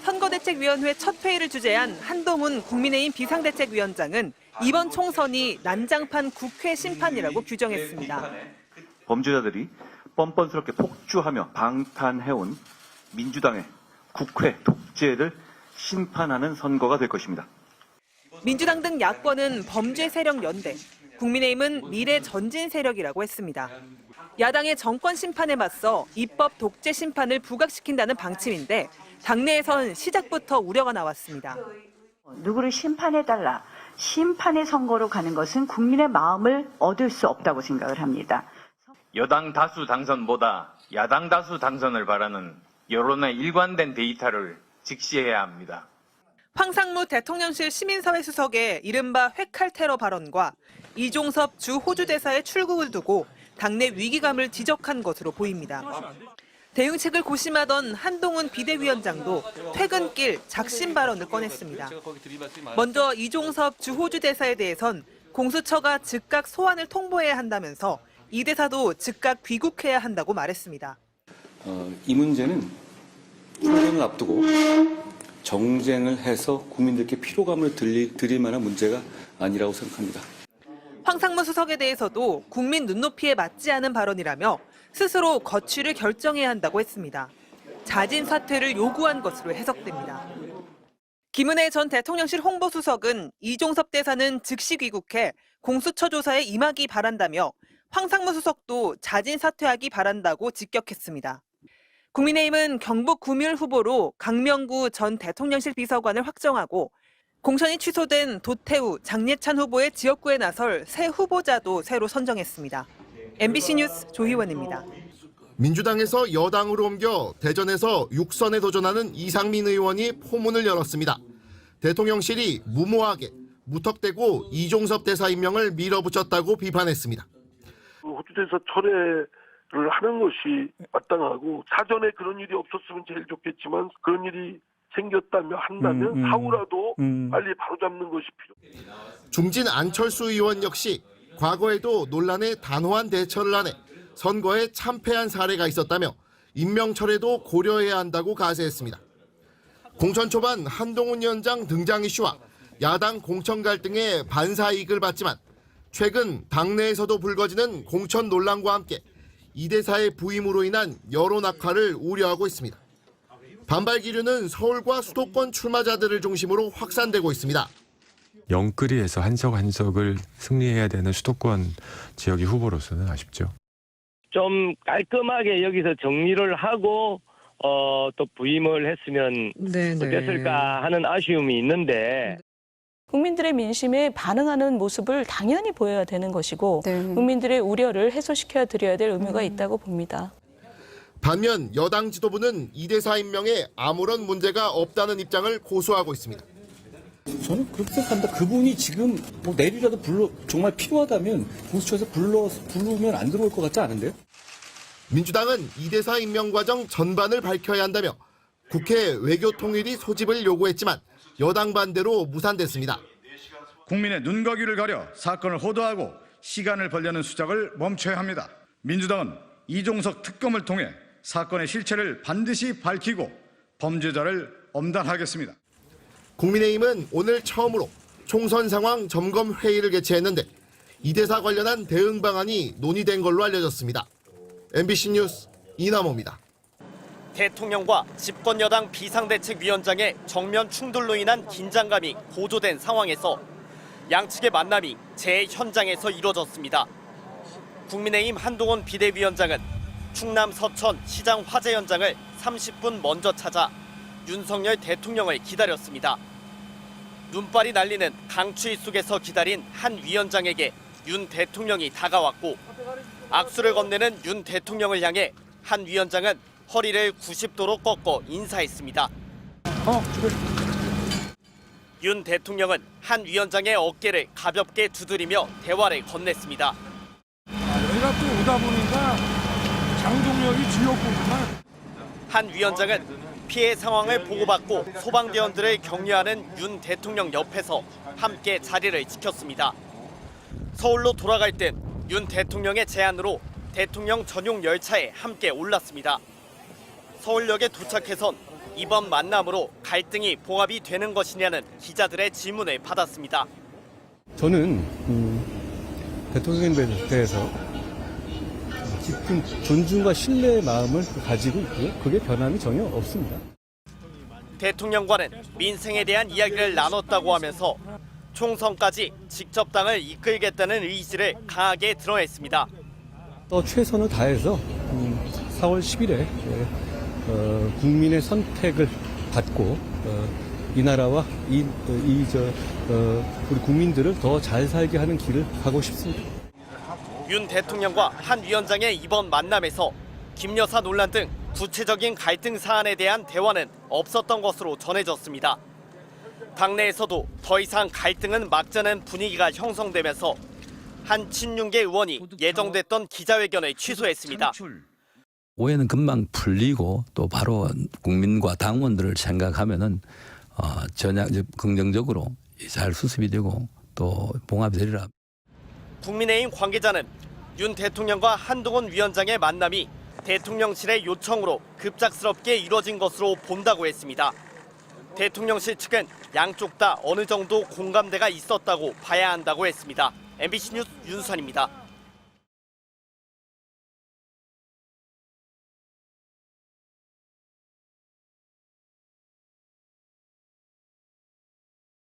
선거대책위원회 첫 회의를 주재한 한동훈 국민의힘 비상대책위원장은 이번 총선이 난장판 국회 심판이라고 규정했습니다. 범죄자들이 뻔뻔스럽게 폭주하며 방탄해온 민주당의 국회 독재를 심판하는 선거가 될 것입니다. 민주당 등 야권은 범죄 세력 연대, 국민의힘은 미래 전진 세력이라고 했습니다. 야당의 정권 심판에 맞서 입법 독재 심판을 부각시킨다는 방침인데 당내에선 시작부터 우려가 나왔습니다. 누구를 심판해달라. 심판의 선거로 가는 것은 국민의 마음을 얻을 수 없다고 생각을 합니다. 여당 다수 당선보다 야당 다수 당선을 바라는 여론의 일관된 데이터를 직시해야 합니다. 황상무 대통령실 시민사회 수석의 이른바 회칼 테러 발언과 이종섭 주 호주 대사의 출국을 두고 당내 위기감을 지적한 것으로 보입니다. 대응책을 고심하던 한동훈 비대위원장도 퇴근길 작심 발언을 꺼냈습니다. 먼저 이종섭 주 호주 대사에 대해선 공수처가 즉각 소환을 통보해야 한다면서 이 대사도 즉각 귀국해야 한다고 말했습니다. 이 문제는 총선을 앞두고 정쟁을 해서 국민들께 피로감을 드릴 만한 문제가 아니라고 생각합니다. 황상무 수석에 대해서도 국민 눈높이에 맞지 않은 발언이라며 스스로 거취를 결정해야 한다고 했습니다. 자진 사퇴를 요구한 것으로 해석됩니다. 김은혜 전 대통령실 홍보수석은 이종섭 대사는 즉시 귀국해 공수처 조사에 임하기 바란다며 황상무 수석도 자진 사퇴하기 바란다고 직격했습니다. 국민의힘은 경북 구미을 후보로 강명구 전 대통령실 비서관을 확정하고 공천이 취소된 도태우, 장예찬 후보의 지역구에 나설 새 후보자도 새로 선정했습니다. MBC 뉴스 조희원입니다. 민주당에서 여당으로 옮겨 대전에서 6선에 도전하는 이상민 의원이 포문을 열었습니다. 대통령실이 무모하게 무턱대고 이종섭 대사 임명을 밀어붙였다고 비판했습니다. 호주 대사 철회를 하는 것이 마땅하고 사전에 그런 일이 없었으면 제일 좋겠지만 그런 일이 생겼다며 한다면 사후라도 빨리 바로잡는 것이 필요합니다. 중진 안철수 의원 역시 과거에도 논란에 단호한 대처를 하네 선거에 참패한 사례가 있었다며 임명 철회도 고려해야 한다고 가세했습니다. 공천 초반 한동훈 위원장 등장 이슈와 야당 공천 갈등에 반사이익을 받지만 최근 당내에서도 불거지는 공천 논란과 함께 이 대사의 부임으로 인한 여론 악화를 우려하고 있습니다. 반발 기류는 서울과 수도권 출마자들을 중심으로 확산되고 있습니다. 영끌이에서 한석을 승리해야 되는 수도권 지역의 후보로서는 아쉽죠. 좀 깔끔하게 여기서 정리를 하고 또 부임을 했으면 어땠을까 하는 아쉬움이 있는데 국민들의 민심에 반응하는 모습을 당연히 보여야 되는 것이고 국민들의 우려를 해소시켜 드려야 될 의무가 있다고 봅니다. 반면 여당 지도부는 이 대사 임명에 아무런 문제가 없다는 입장을 고수하고 있습니다. 저는 그렇게 생각합니다. 그분이 지금 내일이라도 정말 필요하다면 공수처에서 부르면 안 들어올 것 같지 않은데요? 민주당은 이 대사 임명 과정 전반을 밝혀야 한다며 국회 외교통일위 소집을 요구했지만 여당 반대로 무산됐습니다. 국민의 눈과 귀를 가려 사건을 호도하고 시간을 벌려는 수작을 멈춰야 합니다. 민주당은 이종석 특검을 통해 사건의 실체를 반드시 밝히고 범죄자를 엄단하겠습니다. 국민의힘은 오늘 처음으로 총선 상황 점검 회의를 개최했는데 이 대사 관련한 대응 방안이 논의된 걸로 알려졌습니다. MBC 뉴스 이남호입니다. 대통령과 집권여당 비상대책위원장의 정면 충돌로 인한 긴장감이 고조된 상황에서 양측의 만남이 재현장에서 이뤄졌습니다. 국민의힘 한동훈 비대위원장은 충남 서천 시장 화재 현장을 30분 먼저 찾아 윤석열 대통령을 기다렸습니다. 눈발이 날리는 강추위 속에서 기다린 한 위원장에게 윤 대통령이 다가왔고 악수를 건네는 윤 대통령을 향해 한 위원장은 허리를 90도로 꺾어 인사했습니다. 윤 대통령은 한 위원장의 어깨를 가볍게 두드리며 대화를 건넸습니다. 내가 또 오다 보니까 장동혁이 지역구구만. 한 위원장은 피해 상황을 보고받고 소방대원들을 격려하는 윤 대통령 옆에서 함께 자리를 지켰습니다. 서울로 돌아갈 땐 윤 대통령의 제안으로 대통령 전용 열차에 함께 올랐습니다. 서울역에 도착해선 이번 만남으로 갈등이 봉합이 되는 것이냐는 기자들의 질문을 받았습니다. 저는 대통령에 대해서 깊은 존중과 신뢰의 마음을 가지고 있고요. 그게 변함이 전혀 없습니다. 대통령과는 민생에 대한 이야기를 나눴다고 하면서 총선까지 직접 당을 이끌겠다는 의지를 강하게 드러냈습니다. 또 최선을 다해서 4월 10일에 국민의 선택을 받고 이 나라와 우리 국민들을 더 잘 살게 하는 길을 가고 싶습니다. 윤 대통령과 한 위원장의 이번 만남에서 김 여사 논란 등 구체적인 갈등 사안에 대한 대화는 없었던 것으로 전해졌습니다. 당내에서도 더 이상 갈등은 막자는 분위기가 형성되면서 한 친윤계 의원이 예정됐던 기자회견을 취소했습니다. 오해는 금방 풀리고 또 바로 국민과 당원들을 생각하면은 전혀 긍정적으로 잘 수습이 되고 또 봉합이 되리라. 국민의힘 관계자는 윤 대통령과 한동훈 위원장의 만남이 대통령실의 요청으로 급작스럽게 이뤄진 것으로 본다고 했습니다. 대통령실 측은 양쪽 다 어느 정도 공감대가 있었다고 봐야 한다고 했습니다. MBC 뉴스 윤수환입니다.